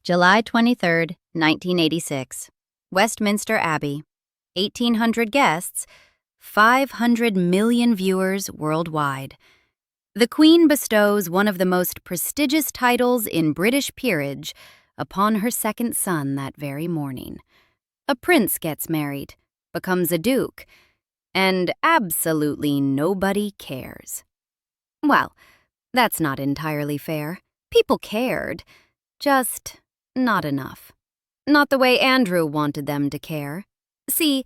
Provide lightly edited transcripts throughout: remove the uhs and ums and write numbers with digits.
July 23, 1986. Westminster Abbey. 1,800 guests, 500 million viewers worldwide. The Queen bestows one of the most prestigious titles in British peerage upon her second son that very morning. A prince gets married, becomes a duke, and absolutely nobody cares. Well, that's not entirely fair. People cared, just not enough. Not the way Andrew wanted them to care. See,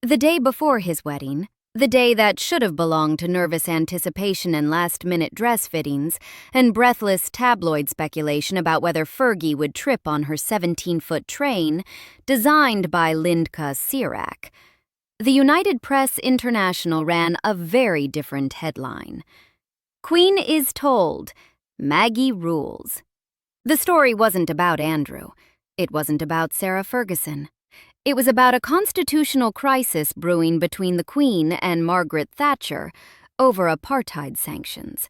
the day before his wedding, the day that should have belonged to nervous anticipation and last-minute dress fittings and breathless tabloid speculation about whether Fergie would trip on her 17-foot train, designed by Lindka Cierach, the United Press International ran a very different headline. Queen is told, Maggie Rules. The story wasn't about Andrew. It wasn't about Sarah Ferguson. It was about a constitutional crisis brewing between the Queen and Margaret Thatcher over apartheid sanctions.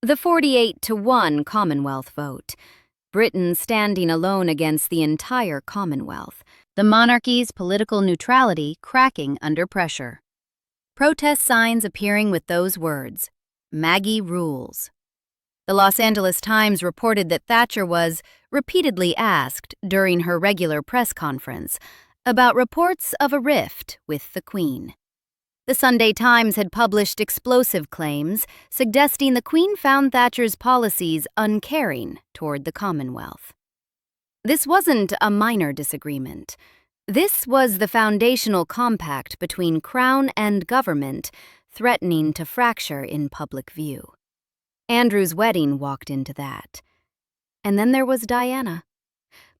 The 48-1 Commonwealth vote. Britain standing alone against the entire Commonwealth. The monarchy's political neutrality cracking under pressure. Protest signs appearing with those words, Maggie Rules. The Los Angeles Times reported that Thatcher was repeatedly asked during her regular press conference about reports of a rift with the Queen. The Sunday Times had published explosive claims suggesting the Queen found Thatcher's policies uncaring toward the Commonwealth. This wasn't a minor disagreement. This was the foundational compact between Crown and government threatening to fracture in public view. Andrew's wedding walked into that. And then there was Diana.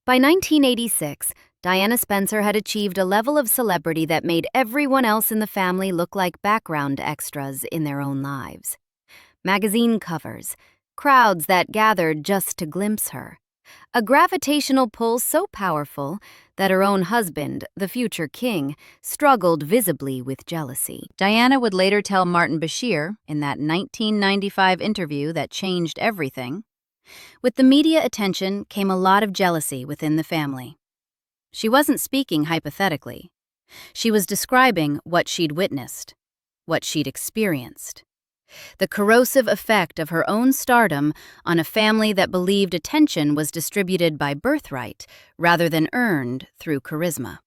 By 1986, Diana Spencer had achieved a level of celebrity that made everyone else in the family look like background extras in their own lives. Magazine covers, crowds that gathered just to glimpse her. A gravitational pull so powerful that her own husband, the future king, struggled visibly with jealousy. Diana would later tell Martin Bashir in that 1995 interview that changed everything. With the media attention came a lot of jealousy within the family. She wasn't speaking hypothetically. She was describing what she'd witnessed, what she'd experienced. The corrosive effect of her own stardom on a family that believed attention was distributed by birthright rather than earned through charisma.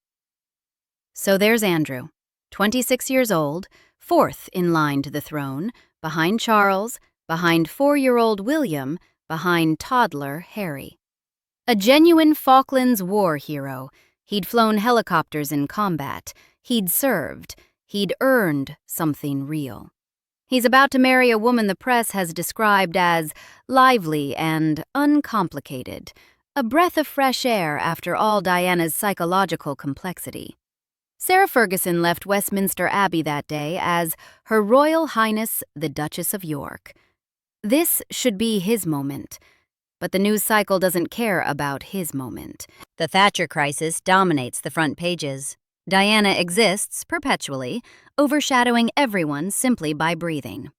So there's Andrew, 26 years old, fourth in line to the throne, behind Charles, behind 4-year-old William, behind toddler Harry. A genuine Falklands War hero. He'd flown helicopters in combat. He'd served. He'd earned something real. He's about to marry a woman the press has described as lively and uncomplicated, a breath of fresh air after all Diana's psychological complexity. Sarah Ferguson left Westminster Abbey that day as Her Royal Highness the Duchess of York. This should be his moment, but the news cycle doesn't care about his moment. The Thatcher crisis dominates the front pages. Diana exists perpetually, overshadowing everyone simply by breathing.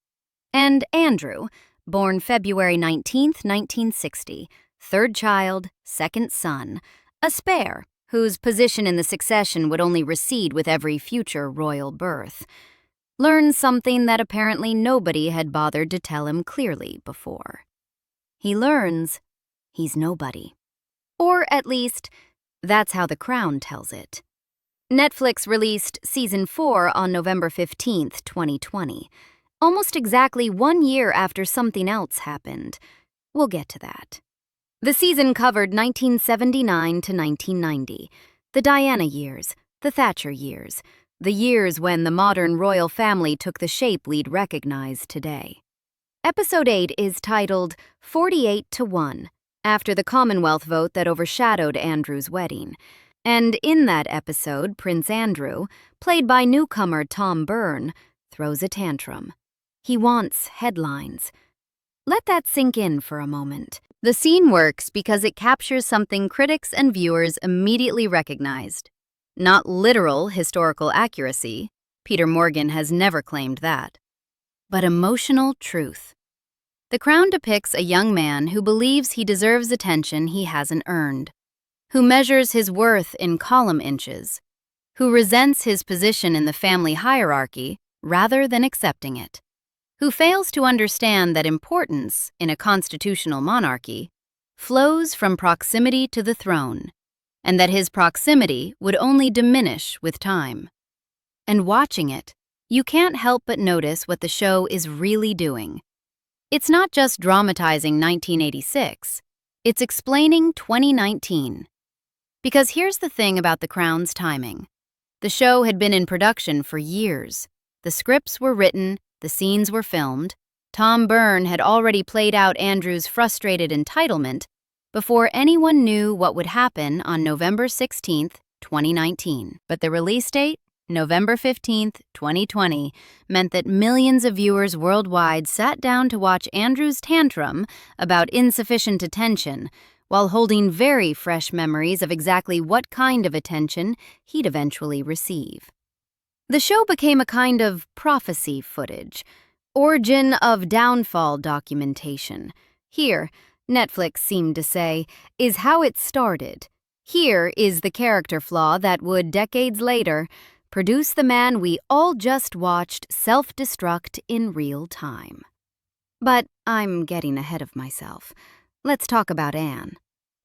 And Andrew, born February 19, 1960, third child, second son, a spare, whose position in the succession would only recede with every future royal birth, learns something that apparently nobody had bothered to tell him clearly before. He learns he's nobody. Or at least, that's how The Crown tells it. Netflix released Season 4 on November 15, 2020, almost exactly 1 year after something else happened. We'll get to that. The season covered 1979 to 1990, the Diana years, the Thatcher years, the years when the modern royal family took the shape we'd recognize today. Episode 8 is titled 48-1, after the Commonwealth vote that overshadowed Andrew's wedding. And in that episode, Prince Andrew, played by newcomer Tom Byrne, throws a tantrum. He wants headlines. Let that sink in for a moment. The scene works because it captures something critics and viewers immediately recognized. Not literal historical accuracy. Peter Morgan has never claimed that. But emotional truth. The Crown depicts a young man who believes he deserves attention he hasn't earned. who measures his worth in column inches, who resents his position in the family hierarchy rather than accepting it, who fails to understand that importance in a constitutional monarchy flows from proximity to the throne, and that his proximity would only diminish with time. And watching it, you can't help but notice what the show is really doing. It's not just dramatizing 1986, it's explaining 2019. Because here's the thing about The Crown's timing. The show had been in production for years. The scripts were written, the scenes were filmed. Tom Byrne had already played out Andrew's frustrated entitlement before anyone knew what would happen on November 16, 2019. But the release date, November 15, 2020, meant that millions of viewers worldwide sat down to watch Andrew's tantrum about insufficient attention while holding very fresh memories of exactly what kind of attention he'd eventually receive. The show became a kind of prophecy footage, origin of downfall documentation. Here, Netflix seemed to say, is how it started. Here is the character flaw that would, decades later, produce the man we all just watched self-destruct in real time. But I'm getting ahead of myself. Let's talk about Anne.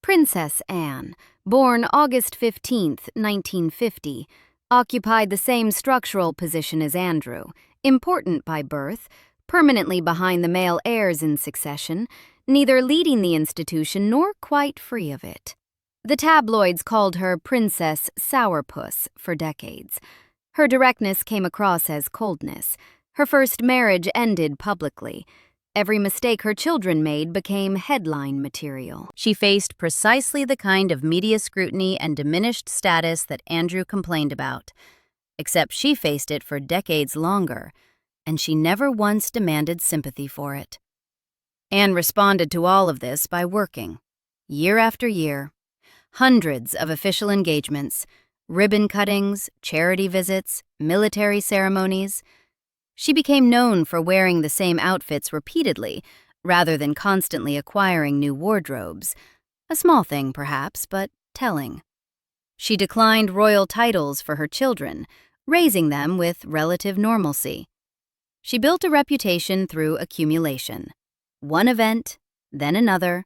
Princess Anne, born August 15, 1950, occupied the same structural position as Andrew, important by birth, permanently behind the male heirs in succession, neither leading the institution nor quite free of it. The tabloids called her Princess Sourpuss for decades. Her directness came across as coldness. Her first marriage ended publicly. Every mistake her children made became headline material. She faced precisely the kind of media scrutiny and diminished status that Andrew complained about. Except she faced it for decades longer, and she never once demanded sympathy for it. Anne responded to all of this by working, year after year. Hundreds of official engagements, ribbon cuttings, charity visits, military ceremonies. She became known for wearing the same outfits repeatedly, rather than constantly acquiring new wardrobes. A small thing, perhaps, but telling. She declined royal titles for her children, raising them with relative normalcy. She built a reputation through accumulation. One event, then another,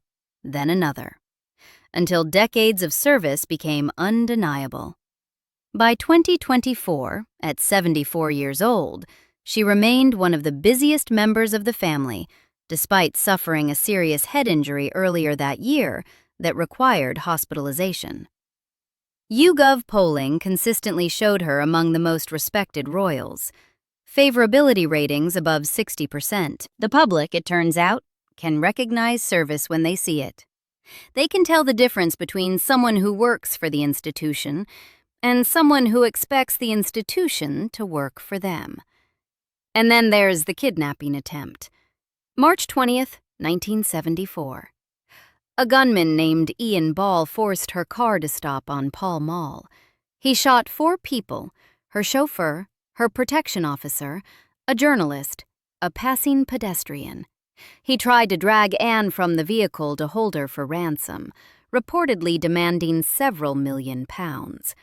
until decades of service became undeniable. By 2024, at 74 years old, she remained one of the busiest members of the family, despite suffering a serious head injury earlier that year that required hospitalization. YouGov polling consistently showed her among the most respected royals. Favorability ratings above 60%. The public, it turns out, can recognize service when they see it. They can tell the difference between someone who works for the institution and someone who expects the institution to work for them. And then there's the kidnapping attempt. March 20th, 1974. A gunman named Ian Ball forced her car to stop on Pall Mall. He shot 4 people, her chauffeur, her protection officer, a journalist, a passing pedestrian. He tried to drag Anne from the vehicle to hold her for ransom, reportedly demanding several million pounds.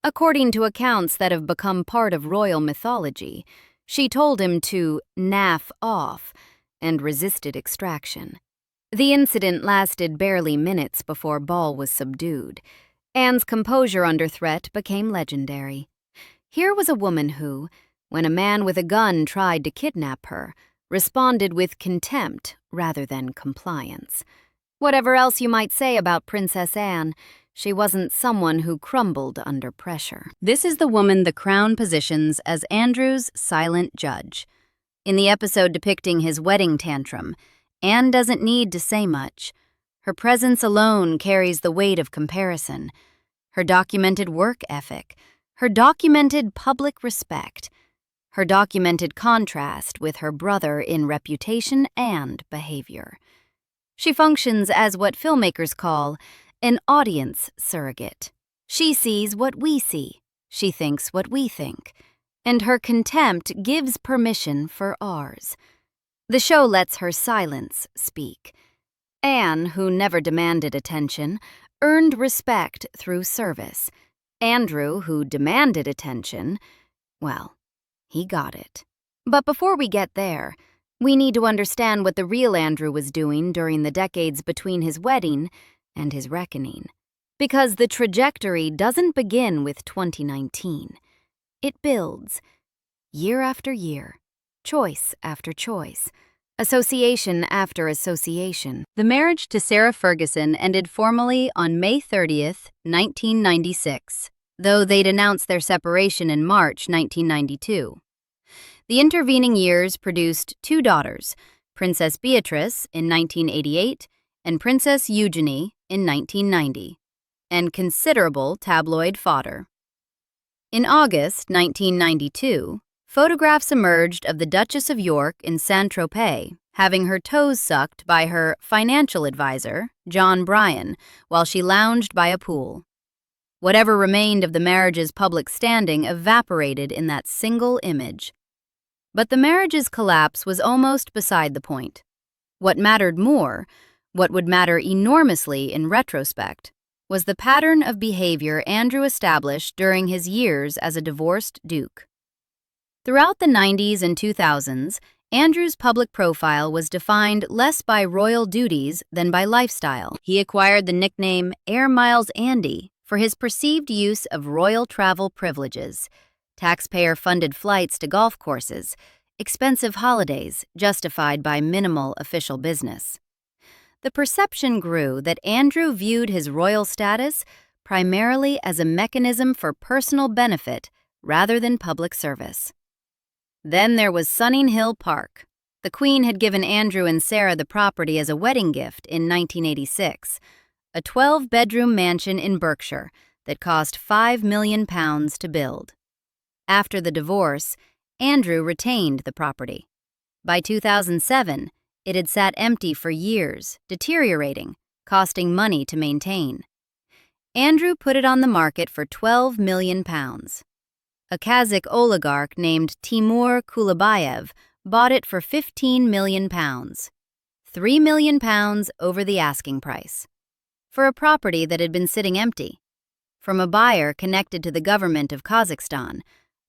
According to accounts that have become part of royal mythology, she told him to naff off and resisted extraction. The incident lasted barely minutes before Ball was subdued. Anne's composure under threat became legendary. Here was a woman who, when a man with a gun tried to kidnap her, responded with contempt rather than compliance. Whatever else you might say about Princess Anne, she wasn't someone who crumbled under pressure. This is the woman the Crown positions as Andrew's silent judge. In the episode depicting his wedding tantrum, Anne doesn't need to say much. Her presence alone carries the weight of comparison. Her documented work ethic, her documented public respect, her documented contrast with her brother in reputation and behavior. She functions as what filmmakers call an audience surrogate. She sees what we see, she thinks what we think, and her contempt gives permission for ours. The show lets her silence speak. Anne, who never demanded attention, earned respect through service. Andrew, who demanded attention, well, he got it. But before we get there, we need to understand what the real Andrew was doing during the decades between his wedding and his reckoning. Because the trajectory doesn't begin with 2019. It builds, year after year, choice after choice, association after association. The marriage to Sarah Ferguson ended formally on May 30th, 1996, though they'd announced their separation in March 1992. The intervening years produced two daughters, Princess Beatrice in 1988 and Princess Eugenie in 1990, and considerable tabloid fodder. In August 1992, photographs emerged of the Duchess of York in Saint-Tropez having her toes sucked by her financial advisor, John Bryan, while she lounged by a pool. Whatever remained of the marriage's public standing evaporated in that single image. But the marriage's collapse was almost beside the point. What mattered more, what would matter enormously in retrospect, was the pattern of behavior Andrew established during his years as a divorced duke. Throughout the 90s and 2000s, Andrew's public profile was defined less by royal duties than by lifestyle. He acquired the nickname Air Miles Andy for his perceived use of royal travel privileges, taxpayer-funded flights to golf courses, expensive holidays justified by minimal official business. The perception grew that Andrew viewed his royal status primarily as a mechanism for personal benefit rather than public service. Then there was Sunning Hill Park. The Queen had given Andrew and Sarah the property as a wedding gift in 1986, a 12-bedroom mansion in Berkshire that cost £5 million to build. After the divorce, Andrew retained the property. By 2007, it had sat empty for years, deteriorating, costing money to maintain. Andrew put it on the market for £12 million. A Kazakh oligarch named Timur Kulibayev bought it for £15 million, £3 million over the asking price, for a property that had been sitting empty, from a buyer connected to the government of Kazakhstan,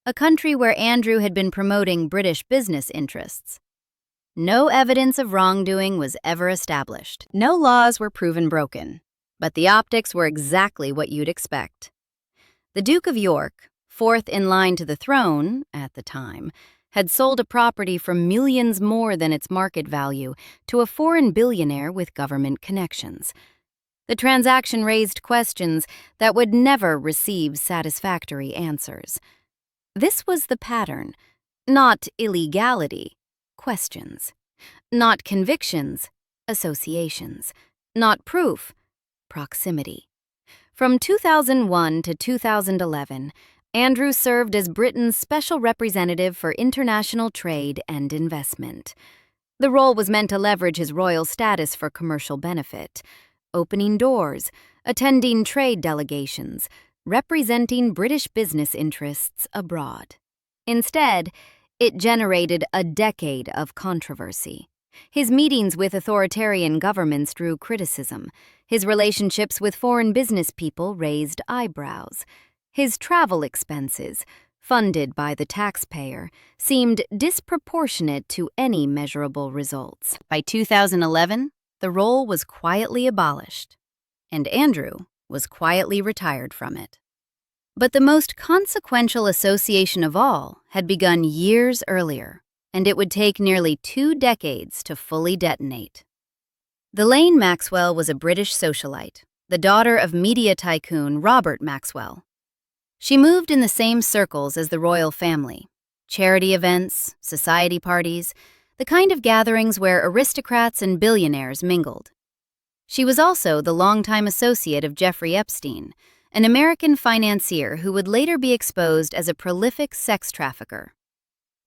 a country where Andrew had been promoting British business interests. No evidence of wrongdoing was ever established. No laws were proven broken, but the optics were exactly what you'd expect. The Duke of York, fourth in line to the throne at the time, had sold a property for millions more than its market value to a foreign billionaire with government connections. The transaction raised questions that would never receive satisfactory answers. This was the pattern, not illegality, questions, not convictions, associations, not proof, proximity. From 2001 to 2011, Andrew served as Britain's special representative for international trade and investment. The role was meant to leverage his royal status for commercial benefit, opening doors, attending trade delegations, representing British business interests abroad. Instead, it generated a decade of controversy. His meetings with authoritarian governments drew criticism. His relationships with foreign business people raised eyebrows. His travel expenses, funded by the taxpayer, seemed disproportionate to any measurable results. By 2011, the role was quietly abolished, and Andrew was quietly retired from it. But the most consequential association of all had begun years earlier, and it would take nearly 2 decades to fully detonate. Elaine Maxwell was a British socialite, the daughter of media tycoon Robert Maxwell. She moved in the same circles as the royal family, charity events, society parties, the kind of gatherings where aristocrats and billionaires mingled. She was also the longtime associate of Jeffrey Epstein, an American financier who would later be exposed as a prolific sex trafficker.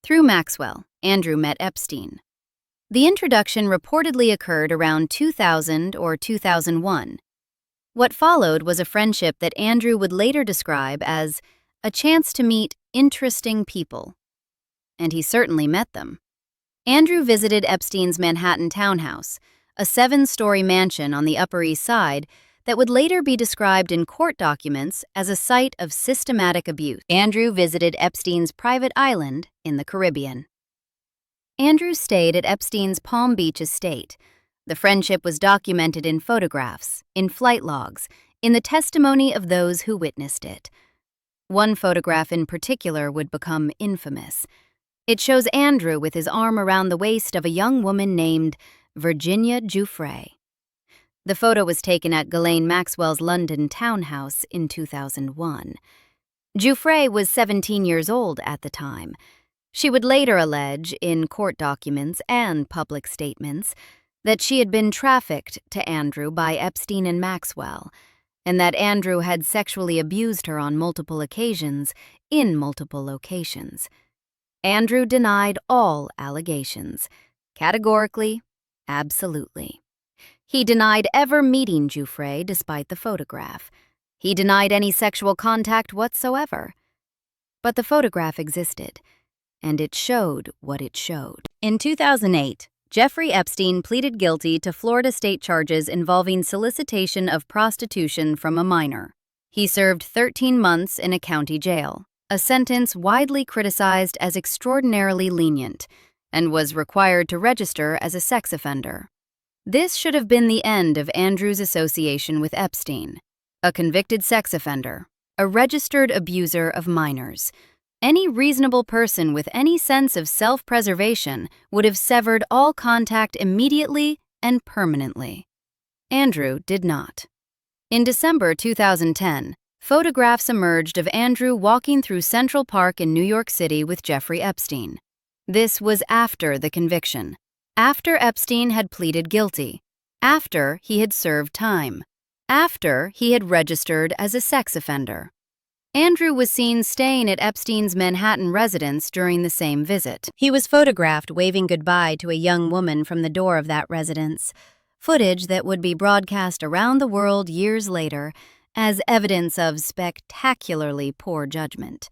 Through Maxwell, Andrew met Epstein. The introduction reportedly occurred around 2000 or 2001. What followed was a friendship that Andrew would later describe as a chance to meet interesting people. And he certainly met them. Andrew visited Epstein's Manhattan townhouse, a 7-story mansion on the Upper East Side that would later be described in court documents as a site of systematic abuse. Andrew visited Epstein's private island in the Caribbean. Andrew stayed at Epstein's Palm Beach estate. The friendship was documented in photographs, in flight logs, in the testimony of those who witnessed it. One photograph in particular would become infamous. It shows Andrew with his arm around the waist of a young woman named Virginia Giuffre. The photo was taken at Ghislaine Maxwell's London townhouse in 2001. Giuffre was 17 years old at the time. She would later allege, in court documents and public statements, that she had been trafficked to Andrew by Epstein and Maxwell, and that Andrew had sexually abused her on multiple occasions in multiple locations. Andrew denied all allegations, categorically, absolutely. He denied ever meeting Giuffre despite the photograph. He denied any sexual contact whatsoever. But the photograph existed, and it showed what it showed. In 2008, Jeffrey Epstein pleaded guilty to Florida state charges involving solicitation of prostitution from a minor. He served 13 months in a county jail, a sentence widely criticized as extraordinarily lenient, and was required to register as a sex offender. This should have been the end of Andrew's association with Epstein, a convicted sex offender, a registered abuser of minors. Any reasonable person with any sense of self-preservation would have severed all contact immediately and permanently. Andrew did not. In December 2010, photographs emerged of Andrew walking through Central Park in New York City with Jeffrey Epstein. This was after the conviction, after Epstein had pleaded guilty, after he had served time, after he had registered as a sex offender. Andrew was seen staying at Epstein's Manhattan residence during the same visit. He was photographed waving goodbye to a young woman from the door of that residence, footage that would be broadcast around the world years later as evidence of spectacularly poor judgment.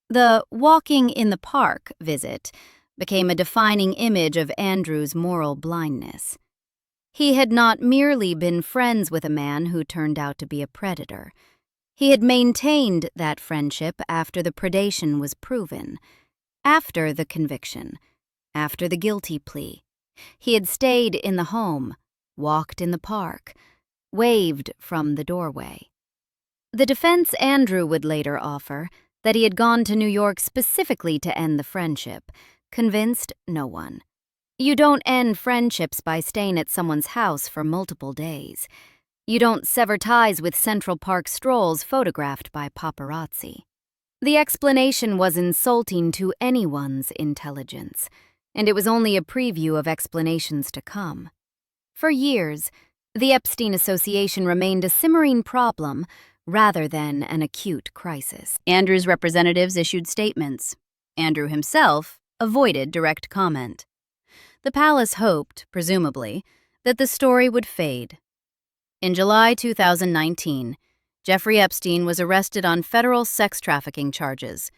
The walking in the park visit became a defining image of Andrew's moral blindness. He had not merely been friends with a man who turned out to be a predator. He had maintained that friendship after the predation was proven, after the conviction, after the guilty plea. He had stayed in the home, walked in the park, waved from the doorway. The defense Andrew would later offer, that he had gone to New York specifically to end the friendship, convinced no one. You don't end friendships by staying at someone's house for multiple days. You don't sever ties with Central Park strolls photographed by paparazzi. The explanation was insulting to anyone's intelligence, and it was only a preview of explanations to come. For years, the Epstein Association remained a simmering problem rather than an acute crisis. Andrew's representatives issued statements. Andrew himself avoided direct comment. The palace hoped, presumably, that the story would fade. In July 2019, Jeffrey Epstein was arrested on federal sex trafficking charges.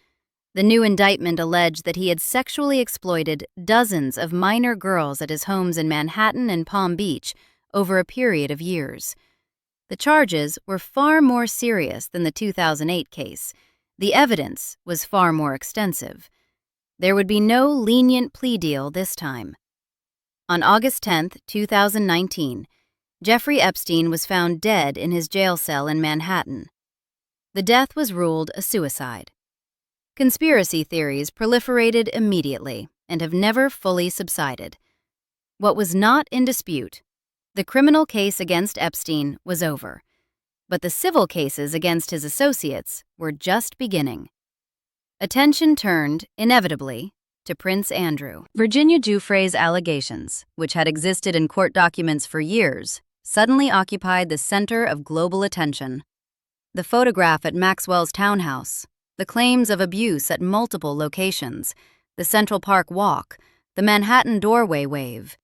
The new indictment alleged that he had sexually exploited dozens of minor girls at his homes in Manhattan and Palm Beach over a period of years. The charges were far more serious than the 2008 case. The evidence was far more extensive. There would be no lenient plea deal this time. On August 10, 2019, Jeffrey Epstein was found dead in his jail cell in Manhattan. The death was ruled a suicide. Conspiracy theories proliferated immediately and have never fully subsided. What was not in dispute, the criminal case against Epstein was over, but the civil cases against his associates were just beginning. Attention turned, inevitably, to Prince Andrew. Virginia Giuffre's allegations, which had existed in court documents for years, suddenly occupied the center of global attention. The photograph at Maxwell's townhouse, the claims of abuse at multiple locations, the Central Park walk, the Manhattan doorway wave.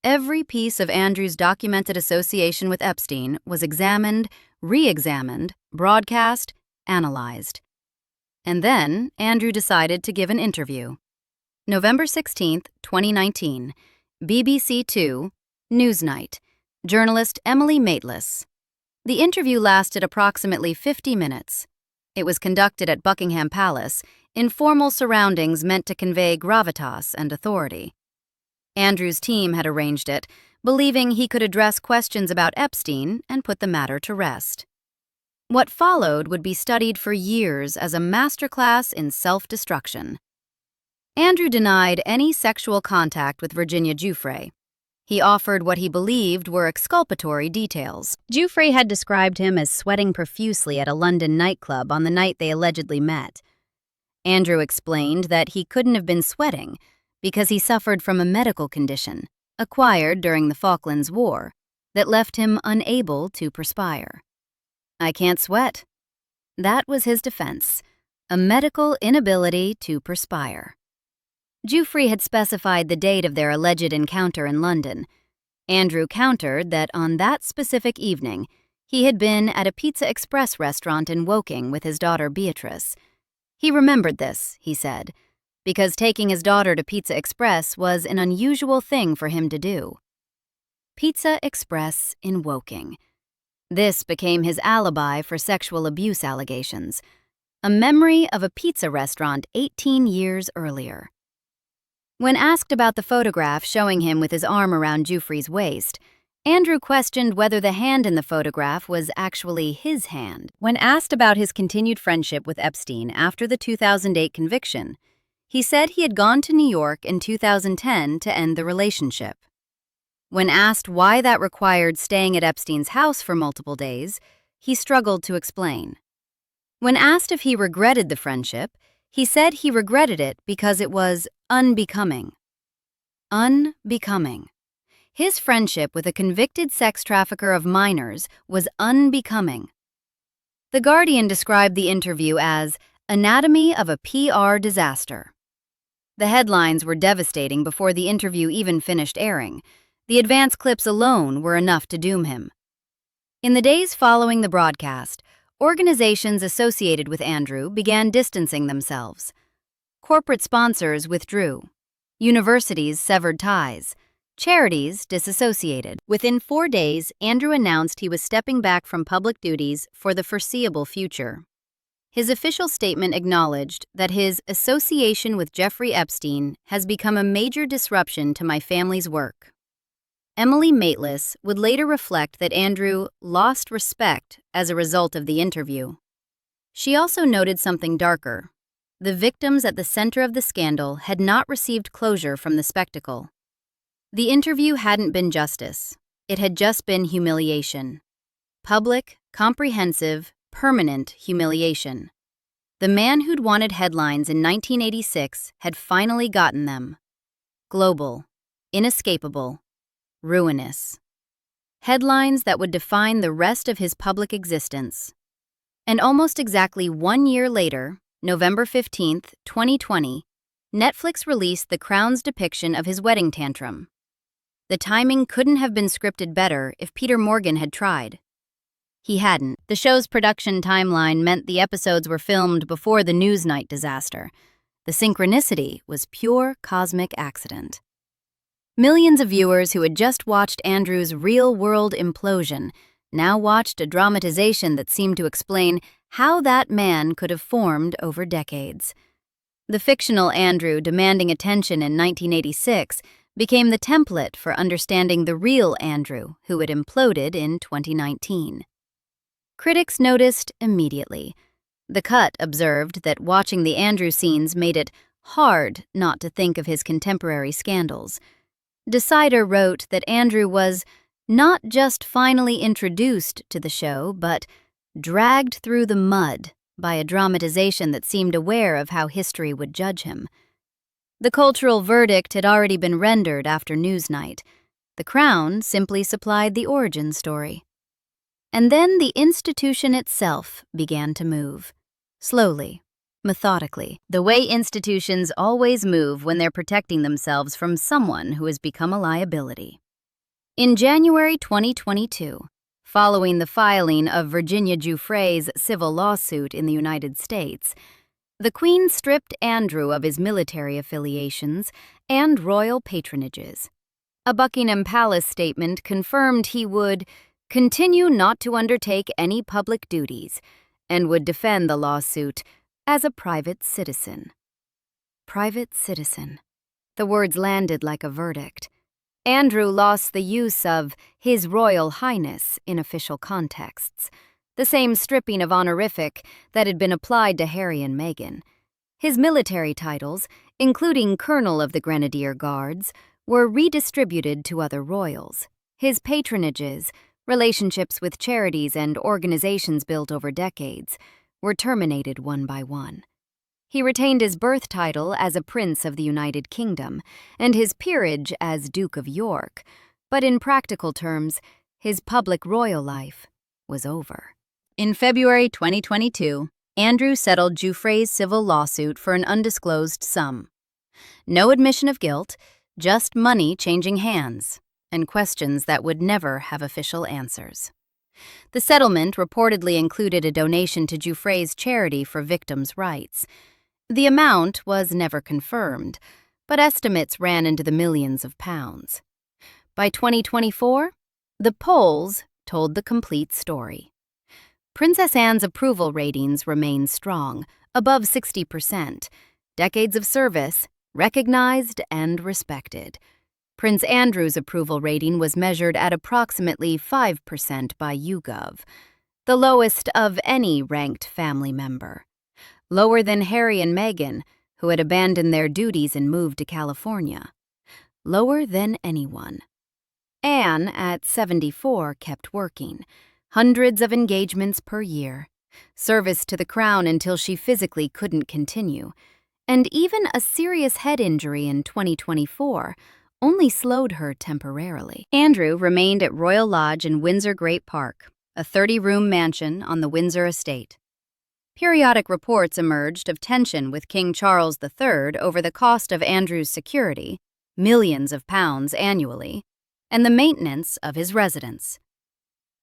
Every piece of Andrew's documented association with Epstein was examined, re-examined, broadcast, analyzed. And then Andrew decided to give an interview. November 16, 2019, BBC 2, Newsnight. Journalist Emily Maitlis. The interview lasted approximately 50 minutes. It was conducted at Buckingham Palace, in formal surroundings meant to convey gravitas and authority. Andrew's team had arranged it, believing he could address questions about Epstein and put the matter to rest. What followed would be studied for years as a masterclass in self-destruction. Andrew denied any sexual contact with Virginia Giuffre. He offered what he believed were exculpatory details. Giuffre had described him as sweating profusely at a London nightclub on the night they allegedly met. Andrew explained that he couldn't have been sweating because he suffered from a medical condition, acquired during the Falklands War, that left him unable to perspire. "I can't sweat." That was his defense, a medical inability to perspire. Giuffre had specified the date of their alleged encounter in London. Andrew countered that on that specific evening, he had been at a Pizza Express restaurant in Woking with his daughter Beatrice. He remembered this, he said, because taking his daughter to Pizza Express was an unusual thing for him to do. Pizza Express in Woking. This became his alibi for sexual abuse allegations, a memory of a pizza restaurant 18 years earlier. When asked about the photograph showing him with his arm around Giuffre's waist, Andrew questioned whether the hand in the photograph was actually his hand. When asked about his continued friendship with Epstein after the 2008 conviction, he said he had gone to New York in 2010 to end the relationship. When asked why that required staying at Epstein's house for multiple days, he struggled to explain. When asked if he regretted the friendship, he said he regretted it because it was unbecoming. Unbecoming. His friendship with a convicted sex trafficker of minors was unbecoming. The Guardian described the interview as "anatomy of a PR disaster." The headlines were devastating before the interview even finished airing. The advance clips alone were enough to doom him. In the days following the broadcast, organizations associated with Andrew began distancing themselves. Corporate sponsors withdrew. Universities severed ties. Charities disassociated. Within 4 days, Andrew announced he was stepping back from public duties for the foreseeable future. His official statement acknowledged that his association with Jeffrey Epstein has become a major disruption to my family's work. Emily Maitlis would later reflect that Andrew lost respect as a result of the interview. She also noted something darker. The victims at the center of the scandal had not received closure from the spectacle. The interview hadn't been justice. It had just been humiliation. Public, comprehensive, permanent humiliation. The man who'd wanted headlines in 1986 had finally gotten them. Global, inescapable, ruinous. Headlines that would define the rest of his public existence. And almost exactly 1 year later, November 15, 2020, Netflix released The Crown's depiction of his wedding tantrum. The timing couldn't have been scripted better if Peter Morgan had tried. He hadn't. The show's production timeline meant the episodes were filmed before the Newsnight disaster. The synchronicity was pure cosmic accident. Millions of viewers who had just watched Andrew's real-world implosion now watched a dramatization that seemed to explain how that man could have formed over decades. The fictional Andrew demanding attention in 1986 became the template for understanding the real Andrew who had imploded in 2019. Critics noticed immediately. The Cut observed that watching the Andrew scenes made it hard not to think of his contemporary scandals. Decider wrote that Andrew was not just finally introduced to the show, but dragged through the mud by a dramatization that seemed aware of how history would judge him. The cultural verdict had already been rendered after Newsnight. The Crown simply supplied the origin story. And then the institution itself began to move. Slowly, methodically, the way institutions always move when they're protecting themselves from someone who has become a liability. In January 2022, following the filing of Virginia Giuffre's civil lawsuit in the United States, the Queen stripped Andrew of his military affiliations and royal patronages. A Buckingham Palace statement confirmed he would continue not to undertake any public duties, and would defend the lawsuit as a private citizen. Private citizen. The words landed like a verdict. Andrew lost the use of His Royal Highness in official contexts, the same stripping of honorific that had been applied to Harry and Meghan. His military titles, including Colonel of the Grenadier Guards, were redistributed to other royals. His patronages, relationships with charities and organizations built over decades, were terminated one by one. He retained his birth title as a Prince of the United Kingdom and his peerage as Duke of York, but in practical terms, his public royal life was over. In February 2022, Andrew settled Giuffre's civil lawsuit for an undisclosed sum. No admission of guilt, just money changing hands, and questions that would never have official answers. The settlement reportedly included a donation to Giuffre's charity for victims' rights. The amount was never confirmed, but estimates ran into the millions of pounds. By 2024, the polls told the complete story. Princess Anne's approval ratings remain strong, above 60%. Decades of service, recognized and respected. Prince Andrew's approval rating was measured at approximately 5% by YouGov, the lowest of any ranked family member. Lower than Harry and Meghan, who had abandoned their duties and moved to California. Lower than anyone. Anne, at 74, kept working. Hundreds of engagements per year. Service to the crown until she physically couldn't continue. And even a serious head injury in 2024 only slowed her temporarily. Andrew remained at Royal Lodge in Windsor Great Park, a 30-room mansion on the Windsor estate. Periodic reports emerged of tension with King Charles III over the cost of Andrew's security, millions of pounds annually, and the maintenance of his residence.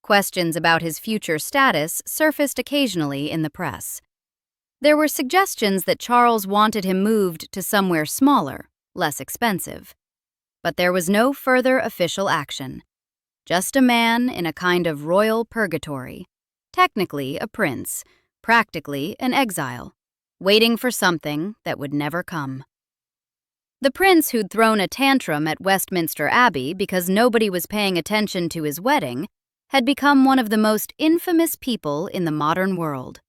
Questions about his future status surfaced occasionally in the press. There were suggestions that Charles wanted him moved to somewhere smaller, less expensive. But there was no further official action. Just a man in a kind of royal purgatory, technically a prince, practically an exile, waiting for something that would never come. The prince who'd thrown a tantrum at Westminster Abbey because nobody was paying attention to his wedding had become one of the most infamous people in the modern world.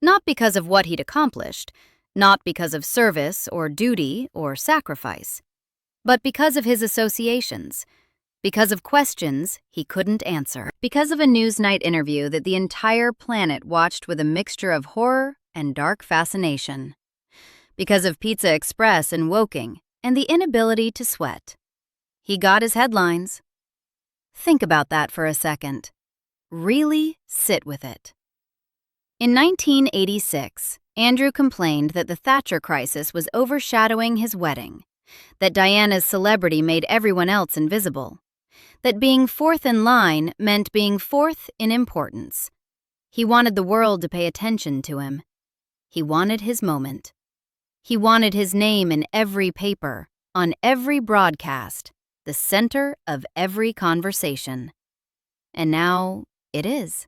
Not because of what he'd accomplished, not because of service or duty or sacrifice, but because of his associations, because of questions he couldn't answer, because of a Newsnight interview that the entire planet watched with a mixture of horror and dark fascination, because of Pizza Express and Woking and the inability to sweat. He got his headlines. Think about that for a second. Really sit with it. In 1986, Andrew complained that the Thatcher crisis was overshadowing his wedding, that Diana's celebrity made everyone else invisible, that being fourth in line meant being fourth in importance. He wanted the world to pay attention to him. He wanted his moment. He wanted his name in every paper, on every broadcast, the center of every conversation. And now it is.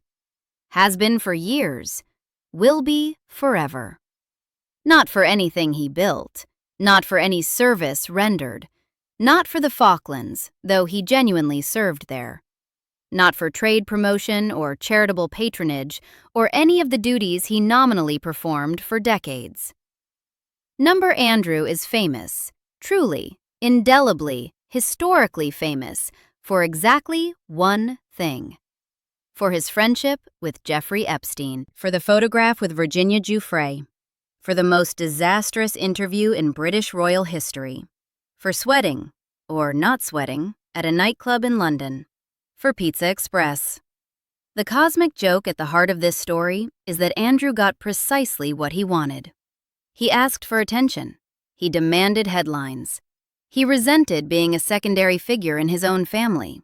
Has been for years. Will be forever. Not for anything he built. Not for any service rendered. Not for the Falklands, though he genuinely served there. Not for trade promotion or charitable patronage or any of the duties he nominally performed for decades. Number Andrew is famous, truly, indelibly, historically famous, for exactly one thing. For his friendship with Jeffrey Epstein, for the photograph with Virginia Giuffre, for the most disastrous interview in British royal history, for sweating, or not sweating, at a nightclub in London, for Pizza Express. The cosmic joke at the heart of this story is that Andrew got precisely what he wanted. He asked for attention. He demanded headlines. He resented being a secondary figure in his own family.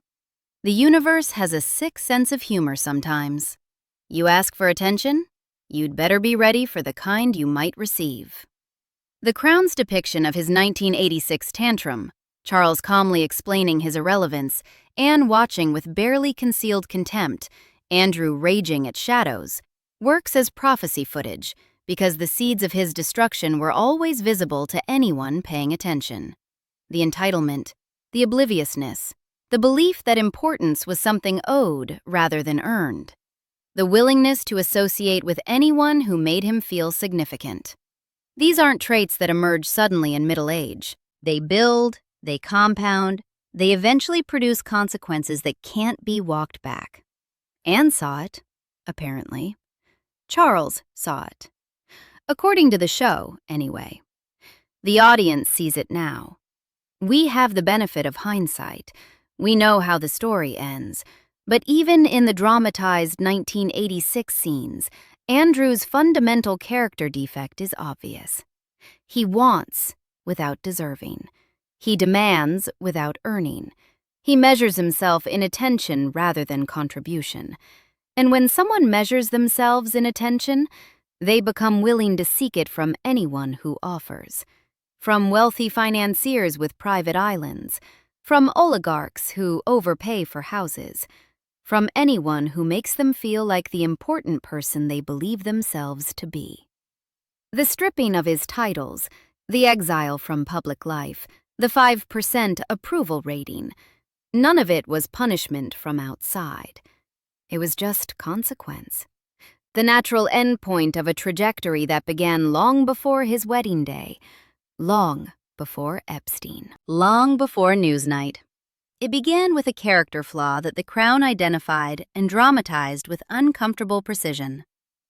The universe has a sick sense of humor sometimes. You ask for attention? You'd better be ready for the kind you might receive. The Crown's depiction of his 1986 tantrum Charles calmly explaining his irrelevance, Anne watching with barely concealed contempt, Andrew raging at shadows, works as prophecy footage because the seeds of his destruction were always visible to anyone paying attention. The entitlement, the obliviousness, the belief that importance was something owed rather than earned, the willingness to associate with anyone who made him feel significant. These aren't traits that emerge suddenly in middle age. They build, they compound, they eventually produce consequences that can't be walked back. Anne saw it, apparently. Charles saw it. According to the show, anyway. The audience sees it now. We have the benefit of hindsight. We know how the story ends. But even in the dramatized 1986 scenes, Andrew's fundamental character defect is obvious. He wants without deserving. He demands without earning. He measures himself in attention rather than contribution. And when someone measures themselves in attention, they become willing to seek it from anyone who offers. From wealthy financiers with private islands, from oligarchs who overpay for houses, from anyone who makes them feel like the important person they believe themselves to be. The stripping of his titles, the exile from public life, the 5% approval rating, none of it was punishment from outside. It was just consequence. The natural endpoint of a trajectory that began long before his wedding day, long before Epstein, long before Newsnight. It began with a character flaw that the Crown identified and dramatized with uncomfortable precision.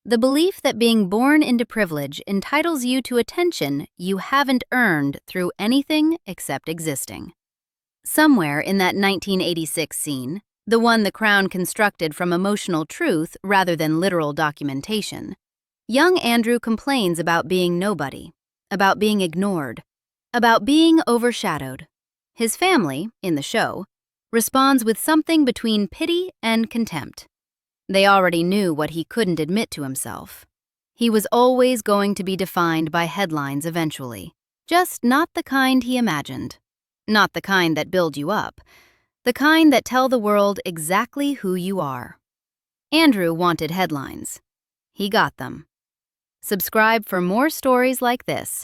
The belief that being born into privilege entitles you to attention you haven't earned through anything except existing. Somewhere in that 1986 scene, the one the Crown constructed from emotional truth rather than literal documentation, young Andrew complains about being nobody, about being ignored, about being overshadowed. His family, in the show, responds with something between pity and contempt. They already knew what he couldn't admit to himself. He was always going to be defined by headlines eventually, just not the kind he imagined. Not the kind that build you up, the kind that tell the world exactly who you are. Andrew wanted headlines. He got them. Subscribe for more stories like this.